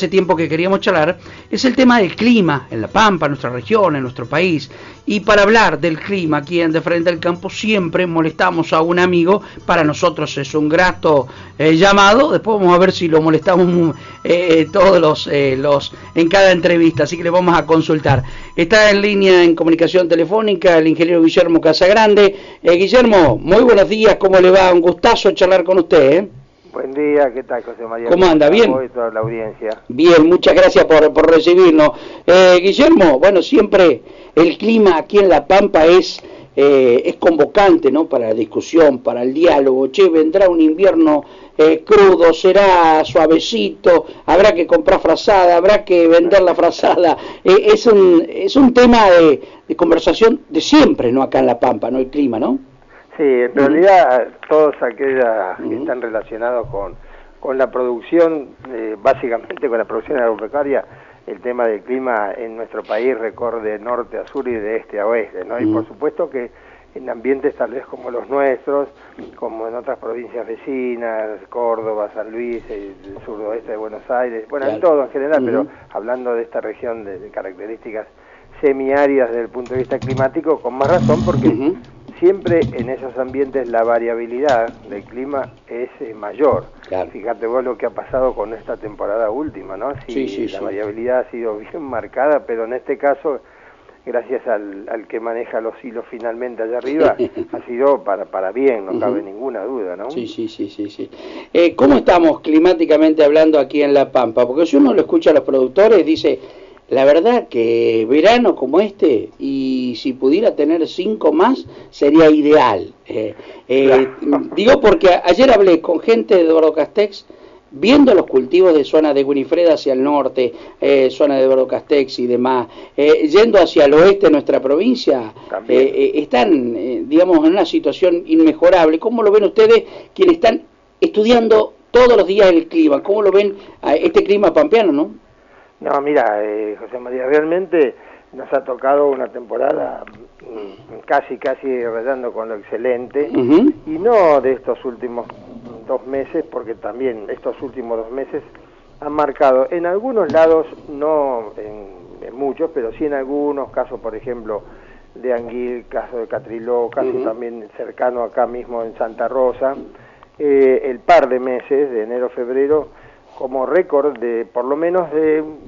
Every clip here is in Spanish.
hace tiempo que queríamos charlar, es el tema del clima en La Pampa, en nuestra región, en nuestro país. Y para hablar del clima aquí en De Frente al Campo siempre molestamos a un amigo. Para nosotros es un grato llamado. Después vamos a ver si lo molestamos todos los en cada entrevista, así que le vamos a consultar. Está en línea en comunicación telefónica el ingeniero Guillermo Casagrande. Guillermo, muy buenos días, ¿cómo le va? Un gustazo charlar con usted. Buen día, ¿qué tal, José María? ¿Cómo anda? ¿Bien? Y toda la audiencia. Bien, muchas gracias por recibirnos. Guillermo, bueno, siempre el clima aquí en La Pampa es convocante, ¿no? Para la discusión, para el diálogo. Che, vendrá un invierno crudo, será suavecito, habrá que comprar frazada, habrá que vender la frazada. Es un tema de conversación de siempre, ¿no? Acá en La Pampa, ¿no? El clima, ¿no? Sí, en realidad todos aquellos que están relacionados con la producción, básicamente con la producción agropecuaria, el tema del clima en nuestro país recorre de norte a sur y de este a oeste, ¿no? Y por supuesto que en ambientes tal vez como los nuestros, como en otras provincias vecinas, Córdoba, San Luis, el suroeste de Buenos Aires, bueno, en todo en general, pero hablando de esta región de características semiáridas desde el punto de vista climático, con más razón porque siempre en esos ambientes la variabilidad del clima es mayor. Claro. Fíjate vos lo que ha pasado con esta temporada última, ¿no? Sí, la variabilidad ha sido bien marcada, pero en este caso, gracias al que maneja los hilos finalmente allá arriba, ha sido para bien, no cabe ninguna duda, ¿no? Sí. ¿Cómo estamos climáticamente hablando aquí en La Pampa? Porque si uno lo escucha a los productores, dice, la verdad que verano como este, y si pudiera tener 5 más, sería ideal. Digo porque ayer hablé con gente de Eduardo Castex, viendo los cultivos de zona de Winifred hacia el norte, zona de Eduardo Castex y demás, yendo hacia el oeste de nuestra provincia, están, digamos, en una situación inmejorable. ¿Cómo lo ven ustedes, quienes están estudiando todos los días el clima? ¿Cómo lo ven este clima pampeano, no? No, mira, José María, realmente nos ha tocado una temporada casi rayando con lo excelente, y no de estos últimos 2 meses, porque también estos últimos 2 meses han marcado en algunos lados, no en muchos, pero sí en algunos casos, por ejemplo, de Anguil, caso de Catriló, caso también cercano acá mismo en Santa Rosa, el par de meses de enero-febrero, como récord de, por lo menos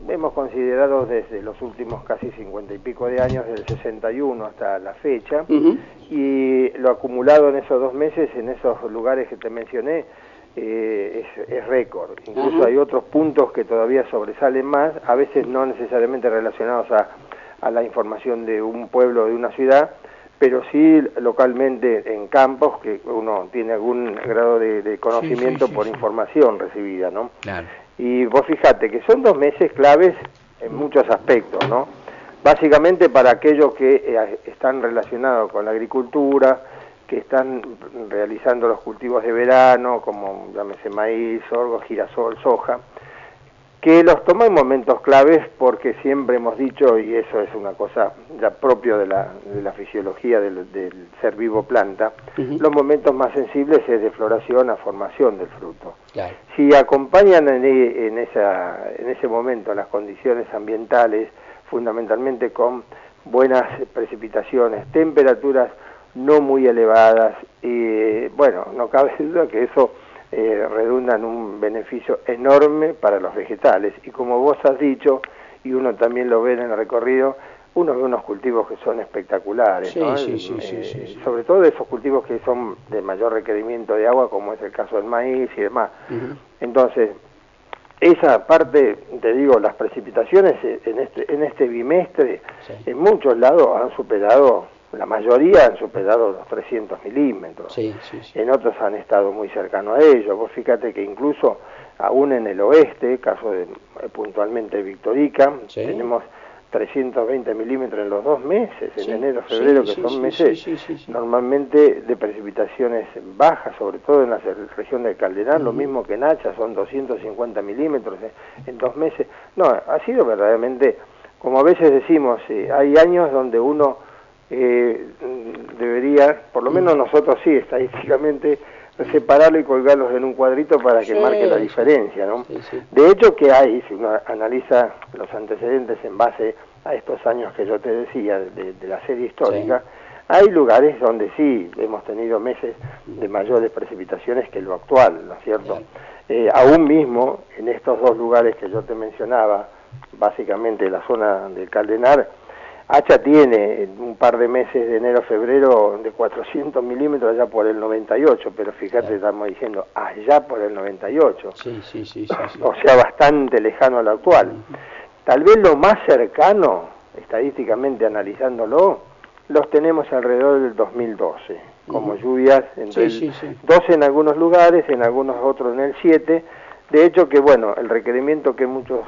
hemos considerado desde los últimos casi 50 y pico de años, del 61 hasta la fecha, y lo acumulado en esos 2 meses, en esos lugares que te mencioné, es récord. Incluso hay otros puntos que todavía sobresalen más, a veces no necesariamente relacionados a la información de un pueblo o de una ciudad, pero sí localmente en campos que uno tiene algún grado de conocimiento por información recibida, ¿no? Claro. Y vos fijate que son 2 meses claves en muchos aspectos, ¿no? Básicamente para aquellos que están relacionados con la agricultura, que están realizando los cultivos de verano, como llámese maíz, sorgo, girasol, soja, que los toma en momentos claves porque siempre hemos dicho, y eso es una cosa ya propio de la fisiología del ser vivo planta, los momentos más sensibles es de floración a formación del fruto. Claro. Si acompañan en ese momento las condiciones ambientales, fundamentalmente con buenas precipitaciones, temperaturas no muy elevadas, y bueno, no cabe duda que eso redunda en un beneficio enorme para los vegetales, y como vos has dicho, y uno también lo ve en el recorrido, uno ve unos cultivos que son espectaculares, ¿no? Sobre todo de esos cultivos que son de mayor requerimiento de agua, como es el caso del maíz y demás. Entonces, esa parte, te digo, las precipitaciones en este bimestre, en muchos lados han superado, la mayoría han superado los 300 milímetros, en otros han estado muy cercanos a ellos. Vos fíjate que incluso aún en el oeste, caso de puntualmente Victorica, tenemos 320 milímetros en los 2 meses, en enero, febrero, que son meses normalmente de precipitaciones bajas, sobre todo en la región del Calderal, lo mismo que en Hacha, son 250 milímetros en 2 meses. No, ha sido verdaderamente, como a veces decimos, hay años donde uno debería, por lo menos nosotros sí, estadísticamente, separarlo y colgarlos en un cuadrito para que marque la diferencia, ¿no? De hecho, que hay, si uno analiza los antecedentes en base a estos años que yo te decía de la serie histórica, hay lugares donde sí hemos tenido meses de mayores precipitaciones que lo actual, ¿no es cierto? Aún mismo en estos dos lugares que yo te mencionaba, básicamente la zona del Caldenar, Hacha tiene un par de meses de enero-febrero de 400 milímetros allá por el 98, pero fíjate, estamos diciendo allá por el 98, o sea, bastante lejano al actual. Tal vez lo más cercano, estadísticamente analizándolo, los tenemos alrededor del 2012, como lluvias entre el 12 en algunos lugares, en algunos otros en el 7, de hecho que bueno, el requerimiento que muchos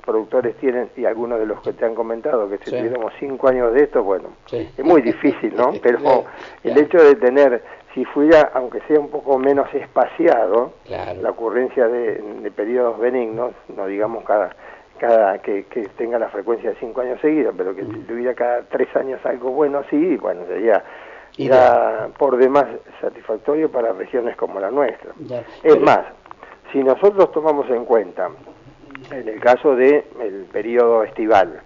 productores tienen, y algunos de los que te han comentado, que si tuviéramos 5 años de esto, bueno, es muy difícil, ¿no? Pero el hecho de tener, si fuera, aunque sea un poco menos espaciado, la ocurrencia de periodos benignos, no digamos que tenga la frecuencia de 5 años seguidos, pero que si tuviera cada 3 años algo bueno así, bueno, sería por demás satisfactorio para regiones como la nuestra. Es más, si nosotros tomamos en cuenta en el caso del periodo estival,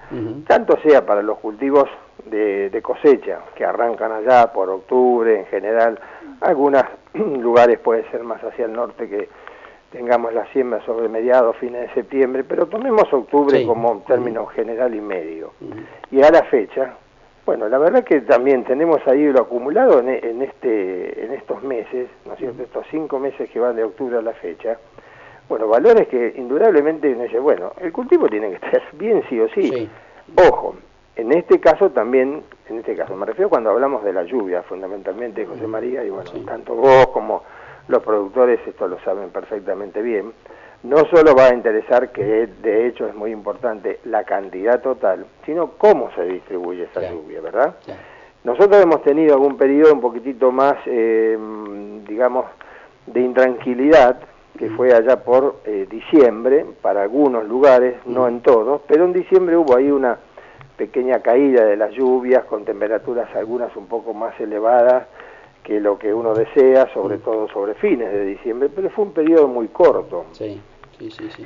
tanto sea para los cultivos de cosecha, que arrancan allá por octubre en general, algunos lugares puede ser más hacia el norte que tengamos la siembra sobre mediados, fines de septiembre, pero tomemos octubre como término general y medio. Y a la fecha, bueno, la verdad que también tenemos ahí lo acumulado en estos meses, ¿no es cierto?, estos 5 meses que van de octubre a la fecha. Bueno, valores que indudablemente uno dice, bueno, el cultivo tiene que estar bien sí o sí. Ojo, en este caso también, me refiero cuando hablamos de la lluvia, fundamentalmente, José María, y bueno, tanto vos como los productores esto lo saben perfectamente bien, no solo va a interesar, que de hecho es muy importante, la cantidad total, sino cómo se distribuye esa lluvia, ¿verdad? Nosotros hemos tenido algún periodo un poquitito más, digamos, de intranquilidad, que fue allá por diciembre, para algunos lugares, no en todos, pero en diciembre hubo ahí una pequeña caída de las lluvias, con temperaturas algunas un poco más elevadas que lo que uno desea, sobre todo sobre fines de diciembre, pero fue un periodo muy corto.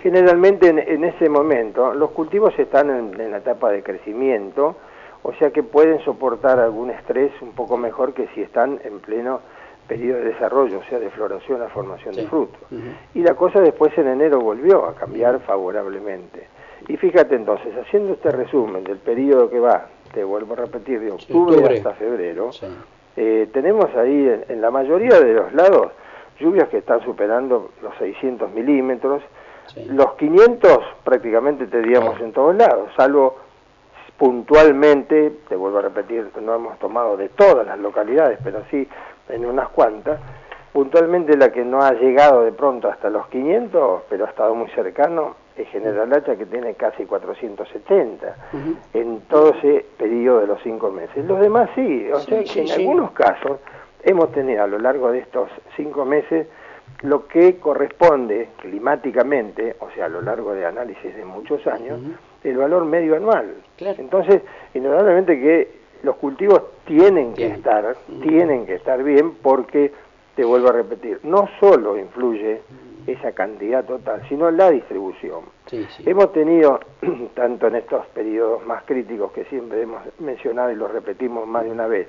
Generalmente en ese momento los cultivos están en la etapa de crecimiento, o sea que pueden soportar algún estrés un poco mejor que si están en pleno periodo de desarrollo, o sea, de floración a formación de frutos. Y la cosa después en enero volvió a cambiar favorablemente. Y fíjate entonces, haciendo este resumen del periodo que va, te vuelvo a repetir, de octubre hasta febrero, tenemos ahí en la mayoría de los lados lluvias que están superando los 600 milímetros, los 500 prácticamente te diríamos en todos lados, salvo puntualmente, te vuelvo a repetir, no hemos tomado de todas las localidades, pero sí en unas cuantas, puntualmente la que no ha llegado de pronto hasta los 500, pero ha estado muy cercano, es General Hacha, que tiene casi 470 en todo ese periodo de los 5 meses. Los demás sí, o sea que en algunos casos hemos tenido a lo largo de estos 5 meses lo que corresponde climáticamente, o sea a lo largo de análisis de muchos años, el valor medio anual. Entonces, indudablemente que los cultivos tienen que estar bien, porque, te vuelvo a repetir, no solo influye esa cantidad total, sino la distribución. Hemos tenido, tanto en estos periodos más críticos que siempre hemos mencionado y lo repetimos más de una vez,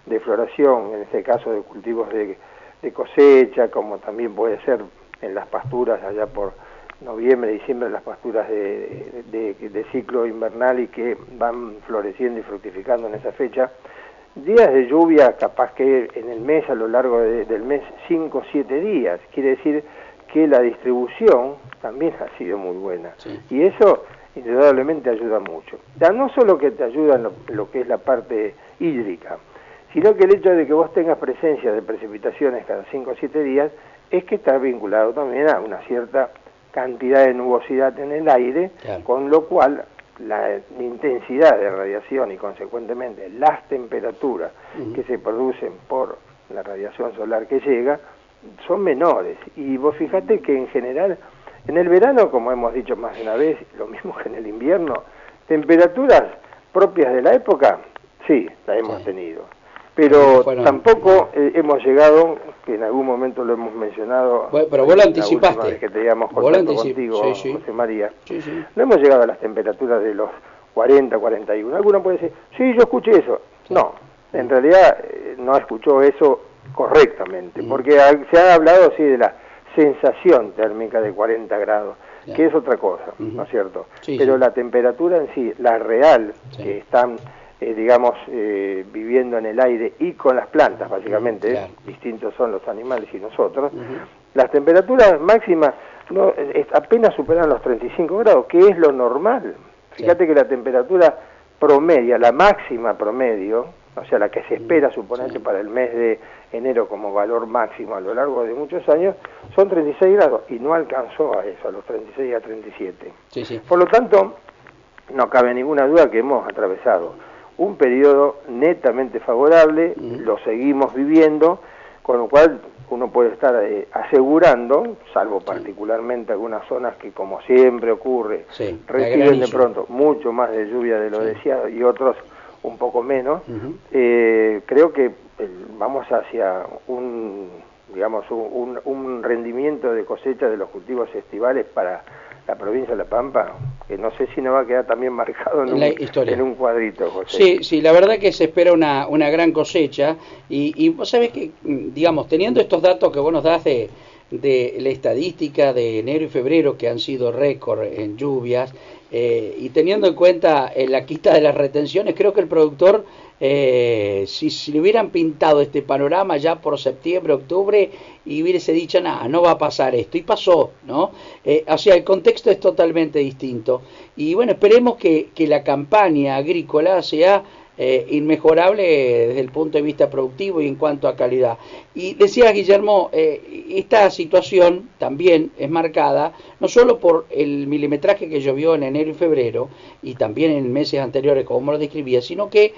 de floración, en este caso de cultivos de cosecha, como también puede ser en las pasturas allá por noviembre, diciembre, las pasturas de ciclo invernal y que van floreciendo y fructificando en esa fecha, días de lluvia capaz que en el mes, a lo largo del mes, 5 o 7 días, quiere decir que la distribución también ha sido muy buena, y eso indudablemente ayuda mucho. Ya no solo que te ayuda en lo que es la parte hídrica, sino que el hecho de que vos tengas presencia de precipitaciones cada 5 o 7 días es que está vinculado también a una cierta cantidad de nubosidad en el aire, con lo cual la intensidad de radiación y consecuentemente las temperaturas que se producen por la radiación solar que llega son menores. Y vos fíjate que en general en el verano, como hemos dicho más de una vez, lo mismo que en el invierno, temperaturas propias de la época, sí, la hemos tenido. Pero tampoco hemos llegado, que en algún momento lo hemos mencionado, bueno, pero vos lo anticipaste. La última vez que teníamos contacto contigo, sí. José María, sí. No hemos llegado a las temperaturas de los 40, 41. Alguno puede decir, sí, yo escuché eso. Sí. No, en realidad no escuchó eso correctamente, porque se ha hablado, sí, de la sensación térmica de 40 grados, que es otra cosa, ¿no es cierto? Sí, pero la temperatura en sí, la real, que están viviendo en el aire y con las plantas, básicamente, distintos son los animales y nosotros, las temperaturas máximas apenas superan los 35 grados, que es lo normal. Fíjate que la temperatura promedia, la máxima promedio, o sea, la que se espera, suponete, para el mes de enero como valor máximo a lo largo de muchos años, son 36 grados, y no alcanzó a eso, a los 36 y a 37. Por lo tanto, no cabe ninguna duda que hemos atravesado un periodo netamente favorable, lo seguimos viviendo, con lo cual uno puede estar asegurando, salvo particularmente algunas zonas que, como siempre ocurre, reciben de pronto mucho más de lluvia de lo deseado y otros un poco menos. Creo que vamos hacia un rendimiento de cosecha de los cultivos estivales para la provincia de La Pampa, que no sé si nos va a quedar también marcado en un cuadrito, José. Sí, la verdad que se espera una gran cosecha, y vos sabés que, digamos, teniendo estos datos que vos nos das de la estadística de enero y febrero, que han sido récord en lluvias, y teniendo en cuenta la quita de las retenciones, creo que el productor, si le hubieran pintado este panorama ya por septiembre, octubre, y hubiese dicho, nada, no va a pasar esto, y pasó, ¿no? O sea, el contexto es totalmente distinto. Y bueno, esperemos que la campaña agrícola sea inmejorable desde el punto de vista productivo y en cuanto a calidad. Y decía Guillermo, esta situación también es marcada no solo por el milimetraje que llovió en enero y febrero, y también en meses anteriores, como lo describía, sino que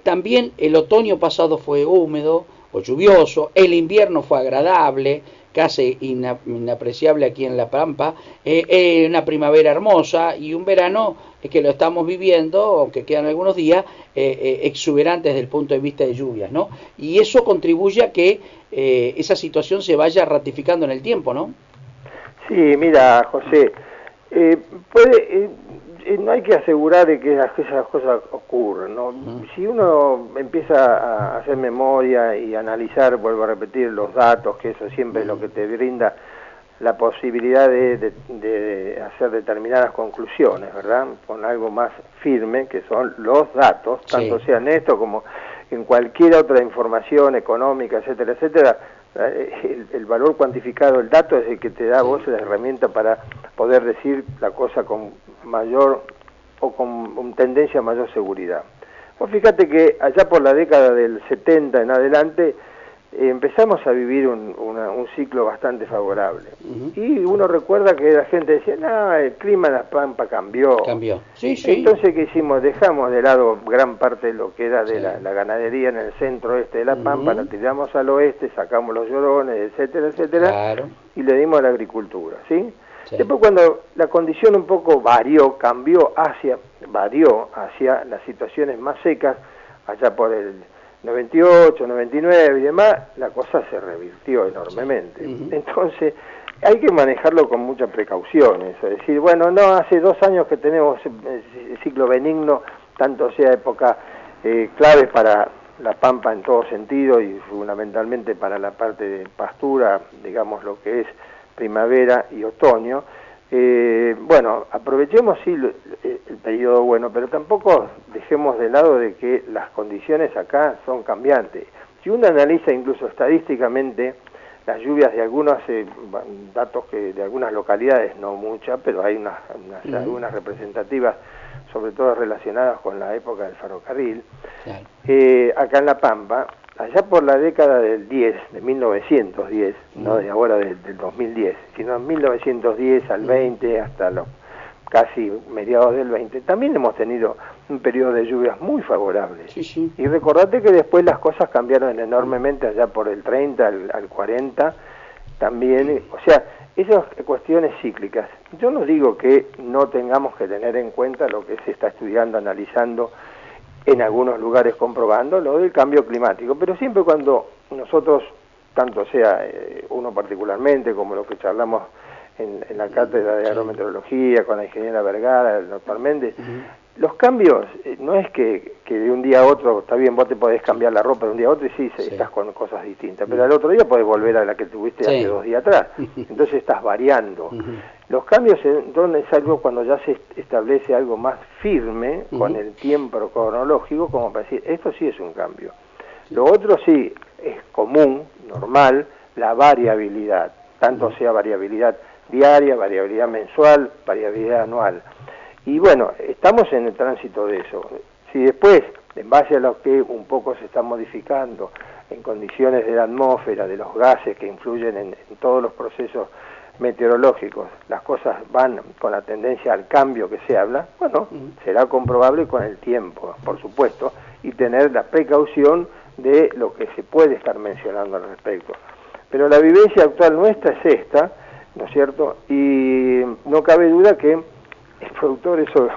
también el otoño pasado fue húmedo o lluvioso, el invierno fue agradable, casi inapreciable aquí en La Pampa, una primavera hermosa y un verano que lo estamos viviendo, aunque quedan algunos días, exuberantes desde el punto de vista de lluvias, ¿no? Y eso contribuye a que esa situación se vaya ratificando en el tiempo, ¿no? Sí, mira, José, no hay que asegurar de que esas cosas ocurran, ¿no? Si uno empieza a hacer memoria y analizar, vuelvo a repetir, los datos, que eso siempre es lo que te brinda la posibilidad de hacer determinadas conclusiones, ¿verdad? Con algo más firme, que son los datos, tanto sea en esto como en cualquier otra información económica, etcétera, etcétera. El valor cuantificado, el dato, es el que te da a vos la herramienta para poder decir la cosa con mayor o con tendencia a mayor seguridad. Vos fíjate que allá por la década del 70 en adelante empezamos a vivir un ciclo bastante favorable. Y uno recuerda que la gente decía, no, el clima en La Pampa cambió. Sí. Entonces, ¿qué hicimos? Dejamos de lado gran parte de lo que era de la ganadería en el centro este de La Pampa, la tiramos al oeste, sacamos los llorones, etcétera, etcétera, y le dimos a la agricultura, ¿sí? Después, cuando la condición un poco varió hacia las situaciones más secas, allá por el 98, 99 y demás, la cosa se revirtió enormemente. Entonces, hay que manejarlo con mucha precaución, eso. Es decir, bueno, no, hace 2 años que tenemos ciclo benigno, tanto sea época clave para La Pampa en todo sentido y fundamentalmente para la parte de pastura, digamos lo que es primavera y otoño. Bueno, aprovechemos sí el periodo bueno, pero tampoco dejemos de lado de que las condiciones acá son cambiantes. Si uno analiza incluso estadísticamente las lluvias de algunos datos que de algunas localidades, no muchas, pero hay algunas representativas, sobre todo relacionadas con la época del ferrocarril, acá en La Pampa, allá por la década del 10, de 1910, no de ahora del 2010, sino en 1910 al 20, hasta los casi mediados del 20, también hemos tenido un periodo de lluvias muy favorables. Y recordate que después las cosas cambiaron enormemente allá por el 30 al 40, también, o sea, esas cuestiones cíclicas. Yo no digo que no tengamos que tener en cuenta lo que se está estudiando, analizando, en algunos lugares comprobando lo del cambio climático, pero siempre cuando nosotros, tanto sea uno particularmente como lo que charlamos en la cátedra de agrometeorología con la ingeniera Vergara, el doctor Méndez, los cambios no es que de un día a otro, está bien, vos te podés cambiar la ropa de un día a otro y sí, estás con cosas distintas, pero al otro día podés volver a la que tuviste hace 2 días atrás, entonces estás variando. Los cambios entonces es algo cuando ya se establece algo más firme con el tiempo cronológico, como para decir, esto sí es un cambio. Lo otro sí es común, normal, la variabilidad, tanto sea variabilidad diaria, variabilidad mensual, variabilidad anual. Y bueno, estamos en el tránsito de eso. Si después, en base a lo que un poco se está modificando en condiciones de la atmósfera, de los gases que influyen en todos los procesos meteorológicos, las cosas van con la tendencia al cambio que se habla, bueno, será comprobable con el tiempo, por supuesto, y tener la precaución de lo que se puede estar mencionando al respecto. Pero la vivencia actual nuestra es esta, ¿no es cierto? Y no cabe duda que el productor eso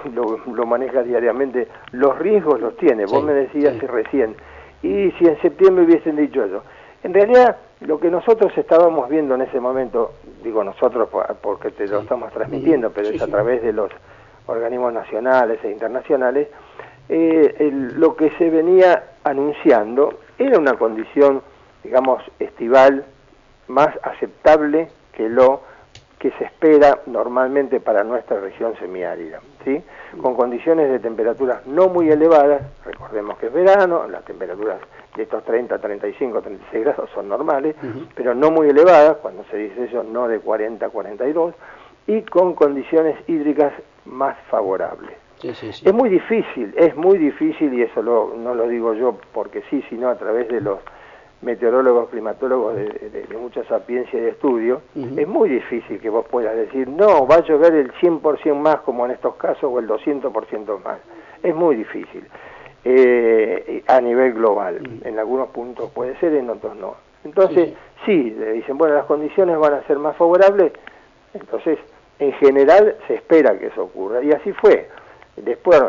lo maneja diariamente, los riesgos los tiene. Vos me decías recién, y si en septiembre hubiesen dicho eso. En realidad, lo que nosotros estábamos viendo en ese momento, digo nosotros porque te lo estamos transmitiendo, pero es a través de los organismos nacionales e internacionales, lo que se venía anunciando era una condición, digamos, estival más aceptable que lo que se espera normalmente para nuestra región semiárida, ¿sí? Con condiciones de temperaturas no muy elevadas, recordemos que es verano, las temperaturas de estos 30, 35, 36 grados son normales, pero no muy elevadas, cuando se dice eso, no de 40 a 42, y con condiciones hídricas más favorables. Es muy difícil, y eso no lo digo yo porque sí, sino a través de los meteorólogos, climatólogos de mucha sapiencia y de estudio, es muy difícil que vos puedas decir, no, va a llover el 100% más como en estos casos o el 200% más. Es muy difícil a nivel global. En algunos puntos puede ser, en otros no. Entonces, sí, le dicen, bueno, las condiciones van a ser más favorables, entonces, en general, se espera que eso ocurra. Y así fue. Después,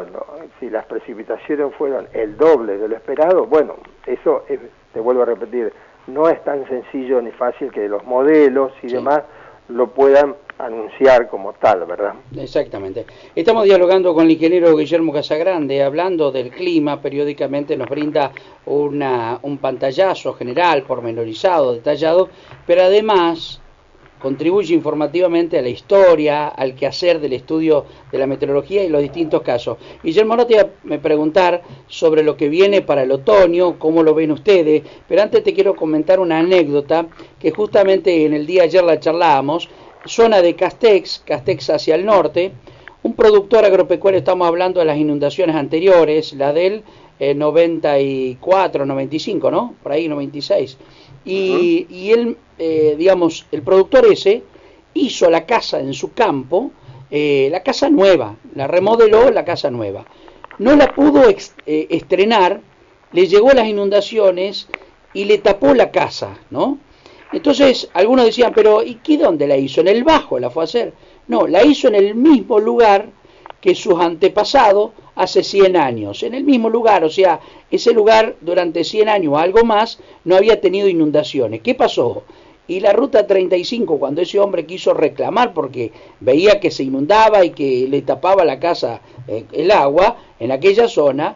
si las precipitaciones fueron el doble de lo esperado, bueno, eso es, te vuelvo a repetir, no es tan sencillo ni fácil que los modelos y demás lo puedan anunciar como tal, ¿verdad? Exactamente. Estamos dialogando con el ingeniero Guillermo Casagrande, hablando del clima, periódicamente nos brinda un pantallazo general, pormenorizado, detallado, pero además contribuye informativamente a la historia, al quehacer del estudio de la meteorología y los distintos casos. Guillermo, ahora te voy a preguntar sobre lo que viene para el otoño, cómo lo ven ustedes, pero antes te quiero comentar una anécdota que justamente en el día de ayer la charlábamos, zona de Castex hacia el norte, un productor agropecuario, estamos hablando de las inundaciones anteriores, la del 94, 95, ¿no? Por ahí 96. Y él, digamos, el productor ese hizo la casa en su campo, la casa nueva, la remodeló la casa nueva. No la pudo estrenar, le llegó las inundaciones y le tapó la casa, ¿no? Entonces, algunos decían, pero ¿y qué dónde la hizo? ¿En el Bajo la fue a hacer? No, la hizo en el mismo lugar que sus antepasados hace 100 años, en el mismo lugar, o sea, ese lugar durante 100 años o algo más no había tenido inundaciones. ¿Qué pasó? Y la ruta 35, cuando ese hombre quiso reclamar porque veía que se inundaba y que le tapaba la casa el agua en aquella zona,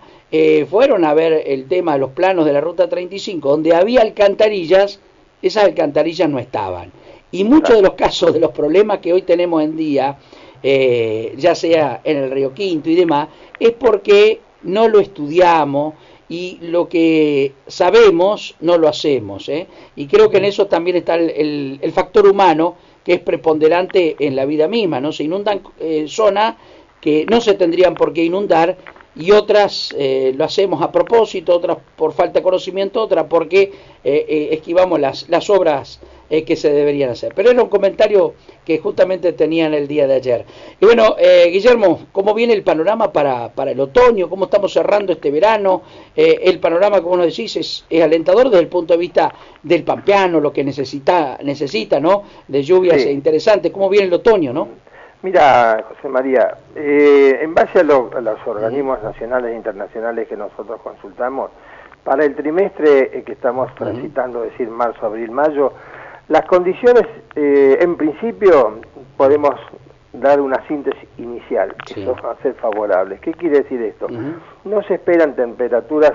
fueron a ver el tema de los planos de la ruta 35, donde había alcantarillas, esas alcantarillas no estaban. Y muchos de los casos de los problemas que hoy tenemos en día, ya sea en el Río Quinto y demás, es porque no lo estudiamos y lo que sabemos no lo hacemos, y creo que en eso también está el factor humano, que es preponderante en la vida misma, ¿no? Se inundan zonas que no se tendrían por qué inundar y otras lo hacemos a propósito, otras por falta de conocimiento, otras porque esquivamos las obras que se deberían hacer. Pero era un comentario que justamente tenían el día de ayer. Y bueno, Guillermo, ¿cómo viene el panorama para el otoño? ¿Cómo estamos cerrando este verano? El panorama, como nos decís, es alentador desde el punto de vista del pampeano, lo que necesita, ¿no? De lluvias interesantes. ¿Cómo viene el otoño, no? Mira, José María, en base a los organismos nacionales e internacionales que nosotros consultamos, para el trimestre que estamos transitando, es decir, marzo, abril, mayo, las condiciones, en principio, podemos dar una síntesis inicial, que van a ser favorables. ¿Qué quiere decir esto? No se esperan temperaturas,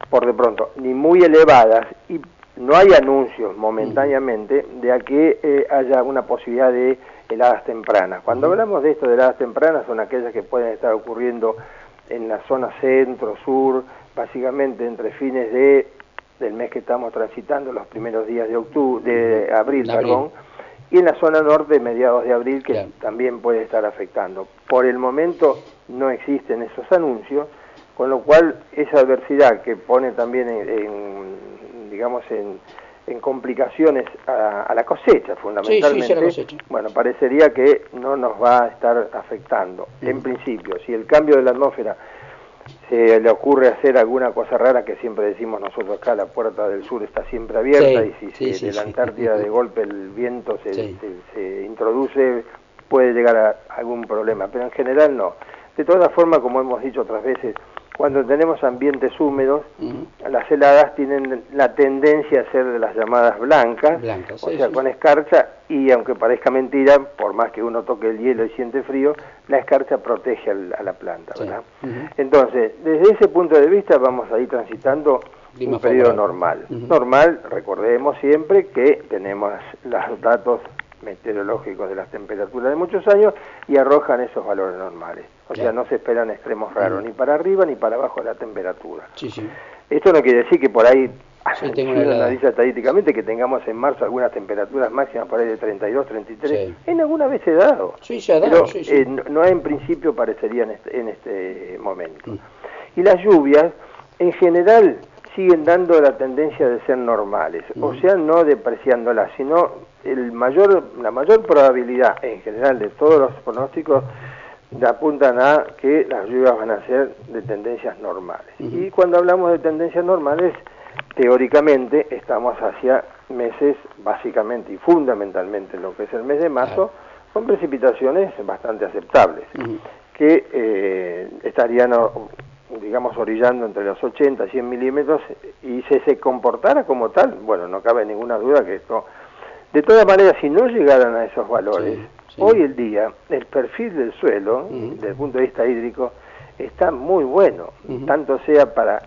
por de pronto, ni muy elevadas, y no hay anuncios momentáneamente de que haya una posibilidad de heladas tempranas. Cuando hablamos de esto de heladas tempranas, son aquellas que pueden estar ocurriendo en la zona centro, sur, básicamente entre fines del mes que estamos transitando, los primeros días de abril, y en la zona norte, mediados de abril, que también puede estar afectando. Por el momento no existen esos anuncios, con lo cual esa adversidad que pone también en complicaciones a la cosecha, fundamentalmente, la cosecha. Bueno, parecería que no nos va a estar afectando. En principio, si el cambio de la atmósfera se le ocurre hacer alguna cosa rara, que siempre decimos nosotros acá, la puerta del sur está siempre abierta, y si de la Antártida de golpe el viento se introduce, puede llegar a algún problema, pero en general no. De todas formas, como hemos dicho otras veces, cuando tenemos ambientes húmedos, las heladas tienen la tendencia a ser de las llamadas blancas, o sea, con escarcha, y aunque parezca mentira, por más que uno toque el hielo y siente frío, la escarcha protege a la planta, ¿verdad? Entonces, desde ese punto de vista vamos a ir transitando un periodo normal. Normal, recordemos siempre que tenemos los datos meteorológicos de las temperaturas de muchos años y arrojan esos valores normales. O sea, no se esperan extremos raros, ni para arriba ni para abajo de la temperatura. Esto no quiere decir que por ahí, si uno analiza estadísticamente, que tengamos en marzo algunas temperaturas máximas por ahí de 32, 33, en alguna vez se ha dado. Se ha dado, pero no en principio parecería en este momento. Y las lluvias, en general, siguen dando la tendencia de ser normales, o sea, no depreciándolas, sino la mayor probabilidad en general de todos los pronósticos apuntan a que las lluvias van a ser de tendencias normales. Y cuando hablamos de tendencias normales, teóricamente estamos hacia meses básicamente y fundamentalmente lo que es el mes de marzo, con precipitaciones bastante aceptables, que estarían, digamos, orillando entre los 80 y 100 milímetros, y si se comportara como tal, bueno, no cabe ninguna duda que esto... De todas maneras, si no llegaran a esos valores, hoy el día, el perfil del suelo, desde el punto de vista hídrico, está muy bueno, tanto sea para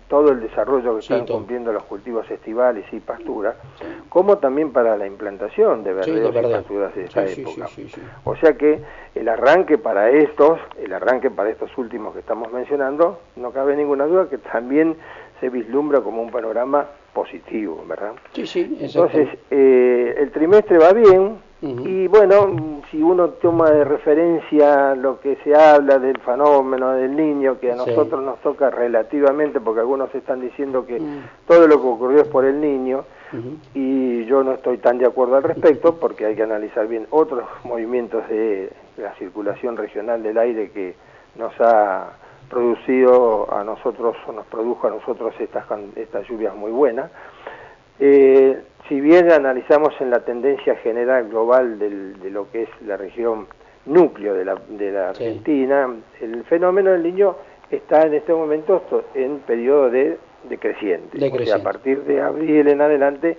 todo el desarrollo que están cumpliendo los cultivos estivales y pasturas, como también para la implantación de verdeos y pasturas de esta época. O sea que el arranque para estos últimos que estamos mencionando, no cabe ninguna duda que también se vislumbra como un panorama positivo, ¿verdad? Entonces, el trimestre va bien, y bueno, si uno toma de referencia lo que se habla del fenómeno del Niño, que a nosotros nos toca relativamente, porque algunos están diciendo que todo lo que ocurrió es por el Niño, y yo no estoy tan de acuerdo al respecto, porque hay que analizar bien otros movimientos de la circulación regional del aire que nos ha producido a nosotros, o nos produjo a nosotros estas lluvias muy buenas. Si bien analizamos en la tendencia general global de lo que es la región núcleo de la Argentina, el fenómeno del Niño está en este momento en periodo de decreciente. O sea, a partir de abril en adelante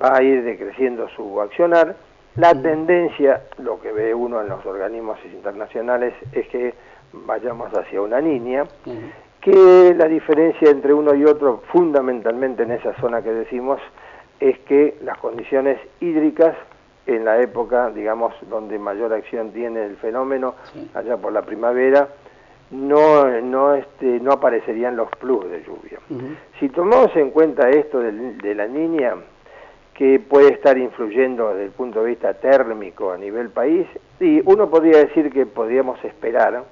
va a ir decreciendo su accionar. La tendencia, lo que ve uno en los organismos internacionales, es que vayamos hacia una línea, que la diferencia entre uno y otro, fundamentalmente en esa zona que decimos, es que las condiciones hídricas en la época, digamos, donde mayor acción tiene el fenómeno, allá por la primavera, no aparecerían los plus de lluvia. Si tomamos en cuenta esto de la Niña, que puede estar influyendo desde el punto de vista térmico a nivel país, y uno podría decir que podríamos esperar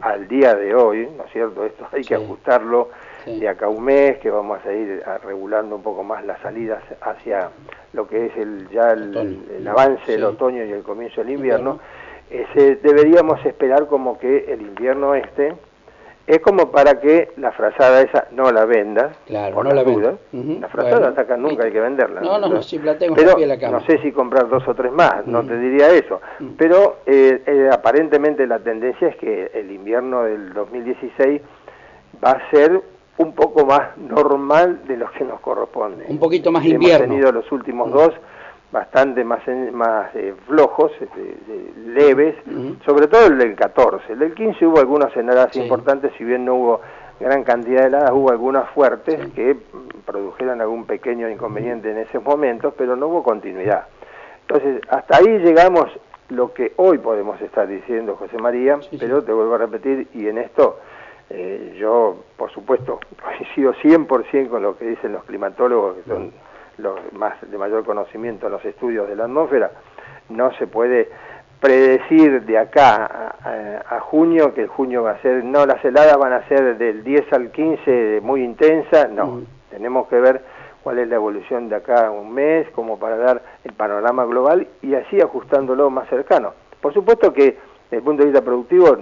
al día de hoy, ¿no es cierto? Esto hay que ajustarlo de acá a un mes, que vamos a ir regulando un poco más las salidas hacia lo que es el avance del otoño y el comienzo del invierno. Deberíamos esperar como que el invierno es como para que la frazada esa no la vendas, claro, por no la dudas. La frazada bueno, hasta acá nunca hay que venderla. No, sí la tengo pero en la cama. no sé si comprar 2 o 3 más, no te diría eso. Pero aparentemente la tendencia es que el invierno del 2016 va a ser un poco más normal de lo que nos corresponde. Un poquito más invierno. Hemos tenido los últimos dos bastante más flojos, leves, sobre todo el del 14. El del 15 hubo algunas heladas importantes, si bien no hubo gran cantidad de heladas, hubo algunas fuertes que produjeron algún pequeño inconveniente en esos momentos, pero no hubo continuidad. Entonces, hasta ahí llegamos lo que hoy podemos estar diciendo, José María, pero te vuelvo a repetir, y en esto yo, por supuesto, coincido 100% con lo que dicen los climatólogos, que son los más de mayor conocimiento en los estudios de la atmósfera. No se puede predecir de acá a junio que el junio va a ser, no, las heladas van a ser del 10 al 15 muy intensa, no, tenemos que ver cuál es la evolución de acá a un mes, como para dar el panorama global y así ajustándolo más cercano. Por supuesto que desde el punto de vista productivo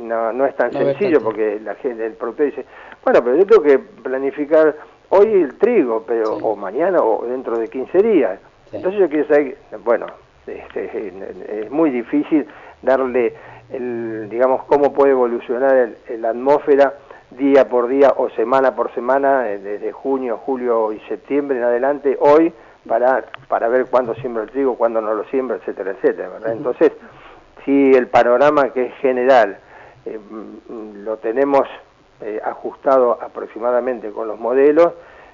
no es tan sencillo, porque la gente, el productor dice, bueno, pero yo tengo que planificar hoy el trigo, pero o mañana o dentro de 15 días. Entonces yo quiero saber, bueno, es muy difícil darle, digamos, cómo puede evolucionar la atmósfera día por día o semana por semana, desde junio, julio y septiembre en adelante, hoy, para ver cuándo siembra el trigo, cuándo no lo siembra, etcétera, etcétera, ¿verdad? Entonces, si el panorama que es general lo tenemos ajustado aproximadamente con los modelos,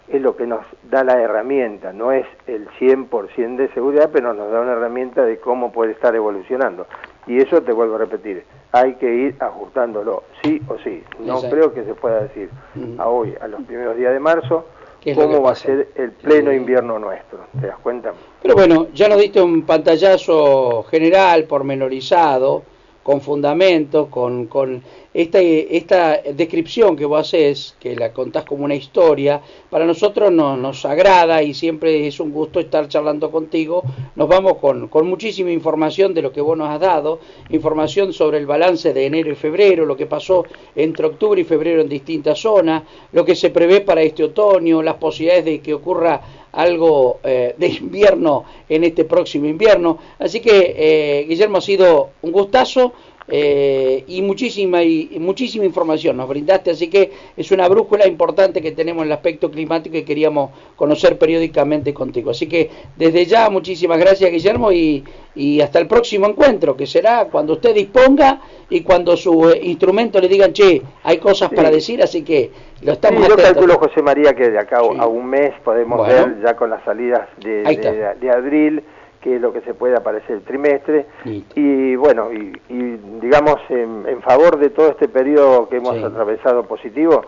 es lo que nos da la herramienta, no es el 100% de seguridad, pero nos da una herramienta de cómo puede estar evolucionando. Y eso te vuelvo a repetir, hay que ir ajustándolo, sí o sí. No creo que se pueda decir a hoy, a los primeros días de marzo, cómo va a ser el pleno invierno nuestro, ¿te das cuenta? Pero bueno, ya nos diste un pantallazo general, pormenorizado, con fundamento, con esta descripción que vos hacés, que la contás como una historia. Para nosotros nos agrada y siempre es un gusto estar charlando contigo. Nos vamos con muchísima información de lo que vos nos has dado, información sobre el balance de enero y febrero, lo que pasó entre octubre y febrero en distintas zonas, lo que se prevé para este otoño, las posibilidades de que ocurra algo de invierno en este próximo invierno. Así que Guillermo, ha sido un gustazo y muchísima información nos brindaste, así que es una brújula importante que tenemos en el aspecto climático y queríamos conocer periódicamente contigo. Así que desde ya muchísimas gracias, Guillermo, y hasta el próximo encuentro, que será cuando usted disponga y cuando su instrumento le digan, che, hay cosas para decir, así que lo estamos atentos. Yo calculo, José María, que de acá a un mes podemos ver ya con las salidas de abril qué es lo que se puede aparecer el trimestre. Y bueno, y digamos en favor de todo este periodo que hemos atravesado positivo,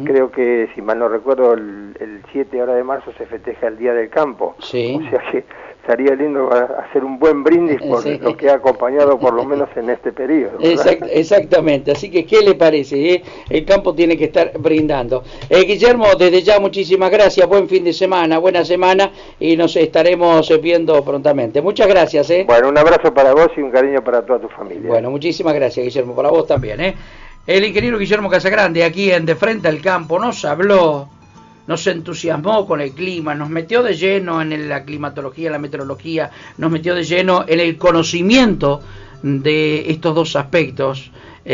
creo que, si mal no recuerdo, el 7 ahora de marzo se festeja el Día del Campo. O sea que estaría lindo hacer un buen brindis por lo que ha acompañado por lo menos en este periodo. Exactamente, así que ¿qué le parece? El campo tiene que estar brindando. Guillermo, desde ya muchísimas gracias, buen fin de semana, buena semana, y nos estaremos viendo prontamente. Muchas gracias. Bueno, un abrazo para vos y un cariño para toda tu familia. Bueno, muchísimas gracias, Guillermo, para vos también. El ingeniero Guillermo Casagrande, aquí en De Frente al Campo, nos habló, nos entusiasmó con el clima, nos metió de lleno en la climatología, la meteorología, nos metió de lleno en el conocimiento de estos dos aspectos,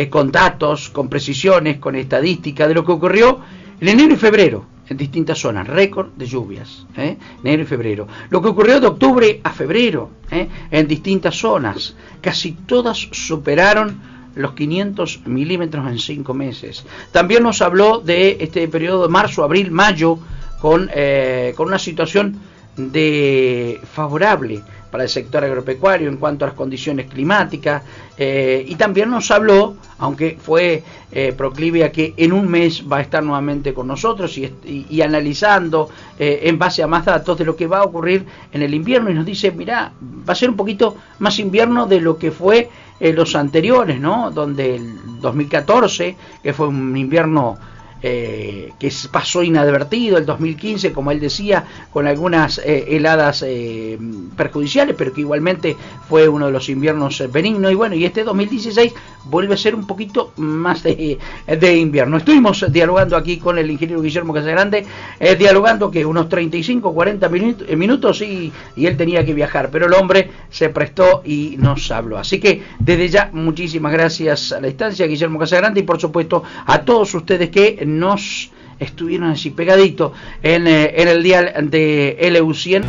con datos, con precisiones, con estadística de lo que ocurrió en enero y febrero en distintas zonas, récord de lluvias, enero y febrero. Lo que ocurrió de octubre a febrero en distintas zonas, casi todas superaron los 500 milímetros en 5 meses. También nos habló de este periodo de marzo, abril, mayo, con una situación favorable para el sector agropecuario en cuanto a las condiciones climáticas, y también nos habló, aunque fue proclive a que en un mes va a estar nuevamente con nosotros y analizando en base a más datos de lo que va a ocurrir en el invierno, y nos dice, mirá, va a ser un poquito más invierno de lo que fue los anteriores, ¿no? Donde el 2014, que fue un invierno que pasó inadvertido, el 2015, como él decía, con algunas heladas perjudiciales, pero que igualmente fue uno de los inviernos benignos. Y bueno, y este 2016 vuelve a ser un poquito más de invierno. Estuvimos dialogando aquí con el ingeniero Guillermo Casagrande, dialogando que unos 35, 40 minutos y él tenía que viajar, pero el hombre se prestó y nos habló. Así que desde ya, muchísimas gracias a la distancia, Guillermo Casagrande, y por supuesto a todos ustedes que nos estuvieron así pegadito en el dial de LU100.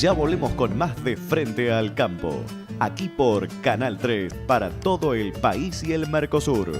Ya volvemos con más de Frente al Campo, aquí por Canal 3 para todo el país y el Mercosur.